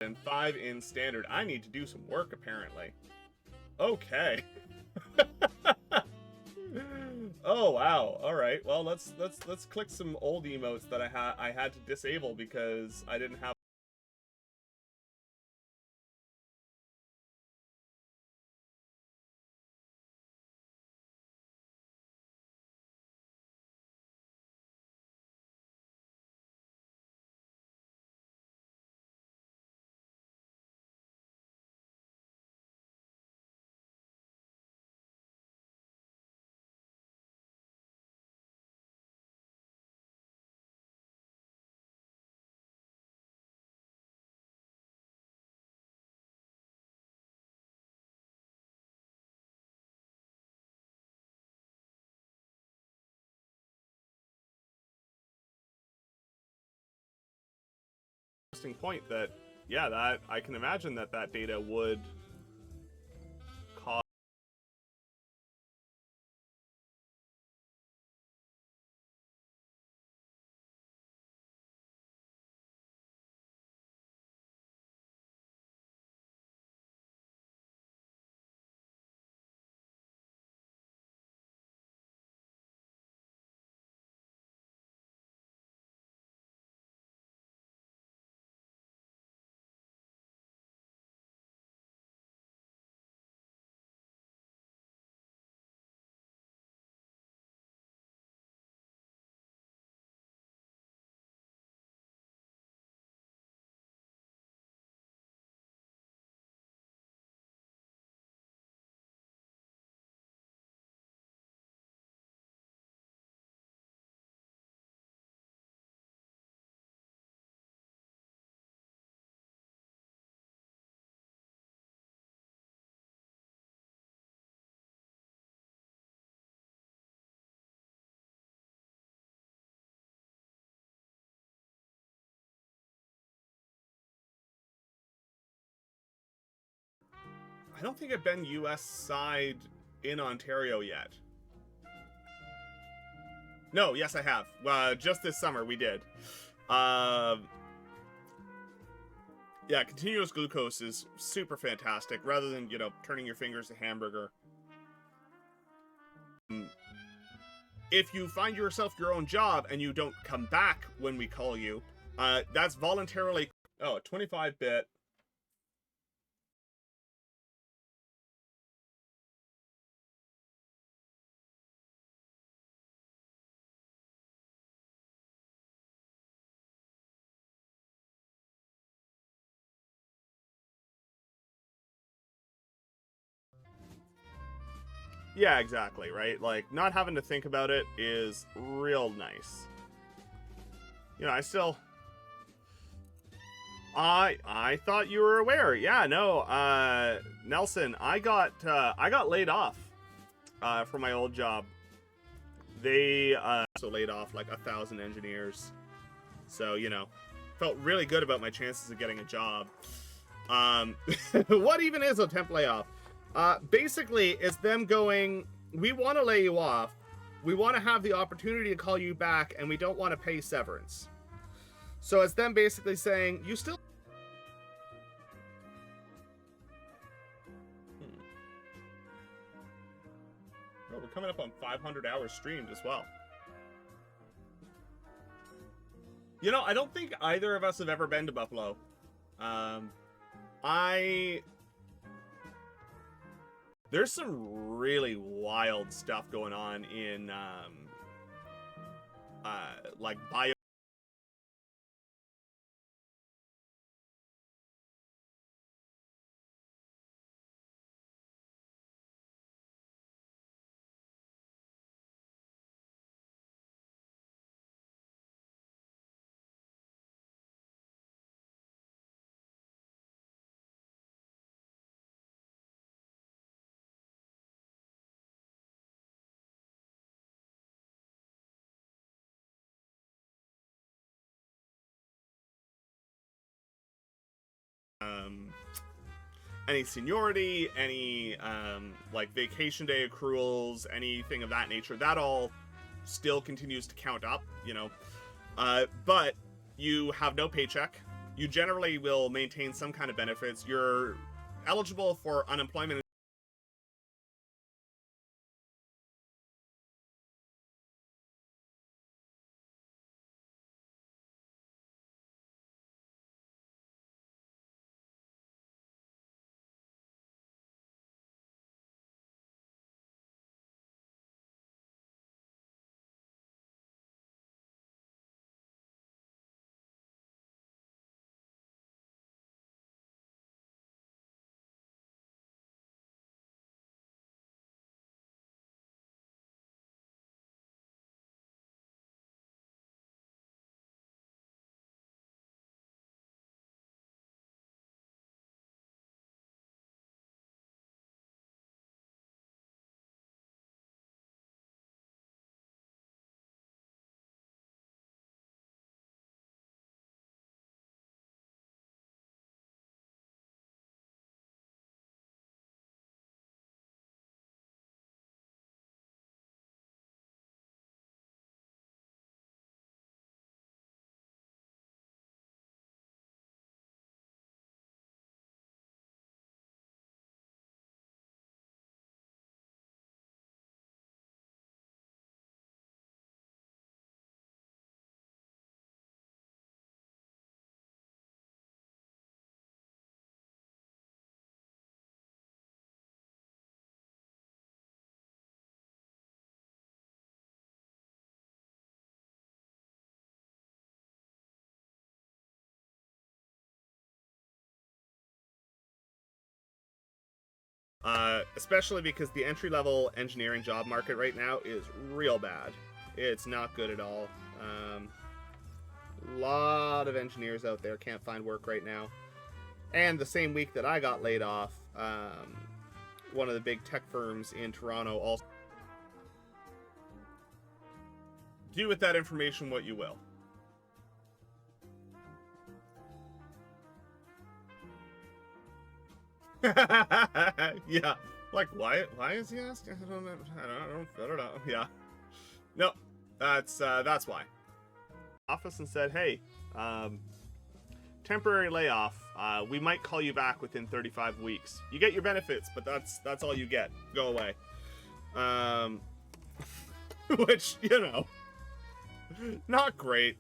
and 5 in standard. I need to do some work, apparently. Okay. Oh wow. All right. Well, let's click some old emotes that I had to disable because I didn't have. Interesting point that, yeah, that I can imagine that data would cause. I don't think I've been US side in Ontario yet. No, yes, I have. Just this summer we did. Yeah, continuous glucose is super fantastic. Rather than, you know, turning your fingers to hamburger. If you find yourself your own job and you don't come back when we call you, that's voluntarily. Oh, 25-bit. Yeah, exactly, right? Like, not having to think about it is real nice. You know, I thought you were aware. Yeah, no, Nelson, I got laid off from my old job. They also laid off like 1,000 engineers. So, you know, felt really good about my chances of getting a job. What even is a temp layoff? Basically, it's them going, we want to lay you off, we want to have the opportunity to call you back, and we don't want to pay severance. So it's them basically saying, you still... Oh, we're coming up on 500 hours streamed as well. You know, I don't think either of us have ever been to Buffalo. There's some really wild stuff going on in, like, bio... any seniority, any like vacation day accruals, anything of that nature, that all still continues to count up, you know. But you have no paycheck. you generally will maintain some kind of benefits. You're eligible for unemployment. Especially because the entry-level engineering job market right now is real bad. It's not good at all. A lot of engineers out there can't find work right now. And the same week that I got laid off, one of the big tech firms in Toronto also... Do with that information what you will. Yeah, like why is he asking? I don't know. Yeah, no, that's why. Office and said, hey, temporary layoff. We might call you back within 35 weeks. You get your benefits, but that's all you get. Go away. Which, you know, not great.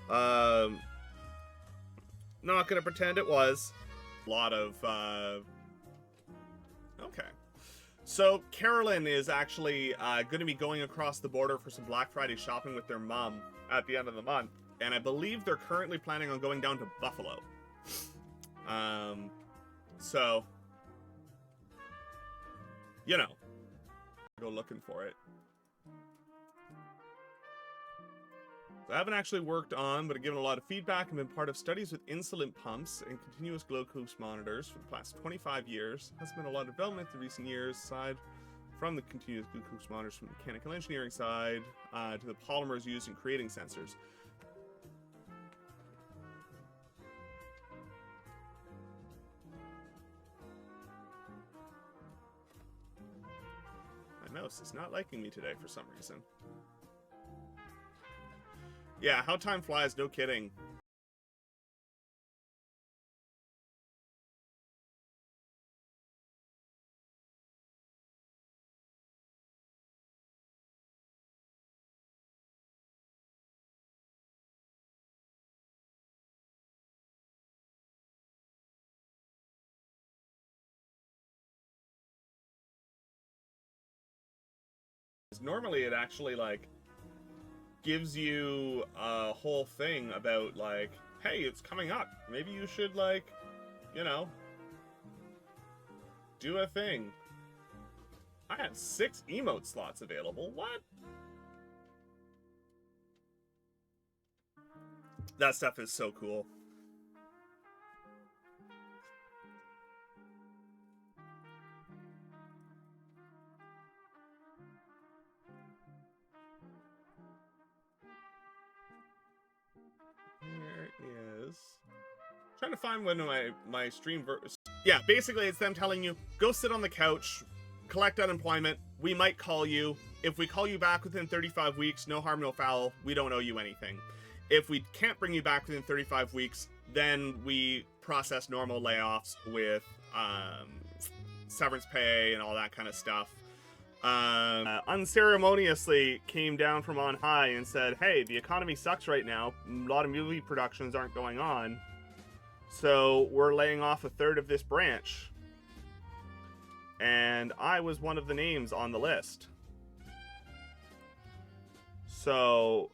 Not gonna pretend it was. Lot of okay, so Carolyn is actually going to be going across the border for some Black Friday shopping with their mom at the end of the month, and I believe they're currently planning on going down to Buffalo. So you know, go looking for it. I haven't actually worked on, but I've given a lot of feedback and been part of studies with insulin pumps and continuous glucose monitors for the past 25 years. Has been a lot of development in recent years, aside from the continuous glucose monitors from the mechanical engineering side to the polymers used in creating sensors. My mouse is not liking me today for some reason. Yeah, how time flies, no kidding. Normally it actually, like, gives you a whole thing about, like, hey, it's coming up. Maybe you should, like, you know, do a thing. I have 6 emote slots available. What? That stuff is so cool. There is... trying to find one of my stream yeah, basically it's them telling you, go sit on the couch, collect unemployment, we might call you. If we call you back within 35 weeks, no harm, no foul, we don't owe you anything. If we can't bring you back within 35 weeks, then we process normal layoffs with severance pay and all that kind of stuff. Unceremoniously came down from on high and said, hey, the economy sucks right now. A lot of movie productions aren't going on. So we're laying off a third of this branch. And I was one of the names on the list. So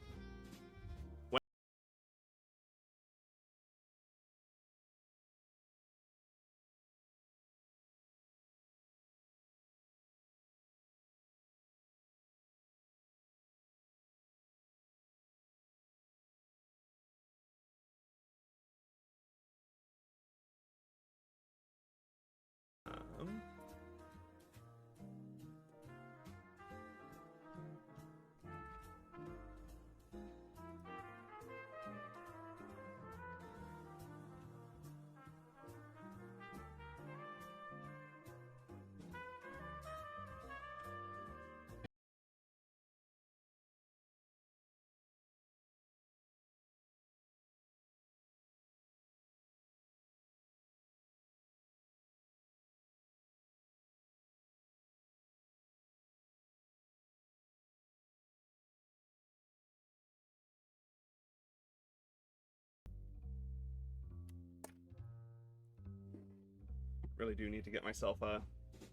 really do need to get myself a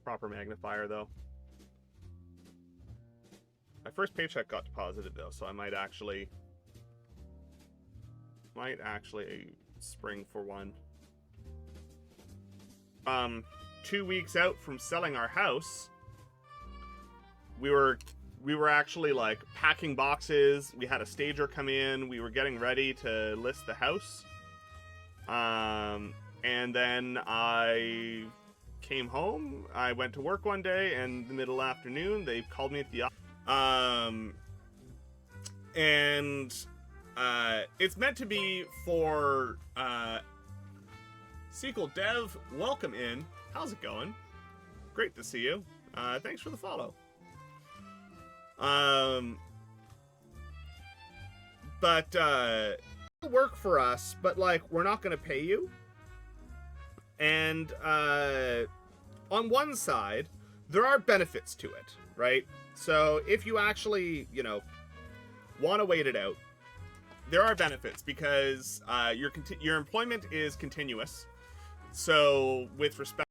proper magnifier, though. My first paycheck got deposited, though, so I might actually spring for one. 2 weeks out from selling our house, we were actually like packing boxes. We had a stager come in. We were getting ready to list the house. And then I came home. I went to work one day, and in the middle afternoon, they called me at the office. It's meant to be for Sequel Dev. Welcome in. How's it going? Great to see you. Thanks for the follow. Work for us, but like we're not gonna pay you. And on one side, there are benefits to it, right? So if you actually, want to wait it out, there are benefits because your employment is continuous. So with respect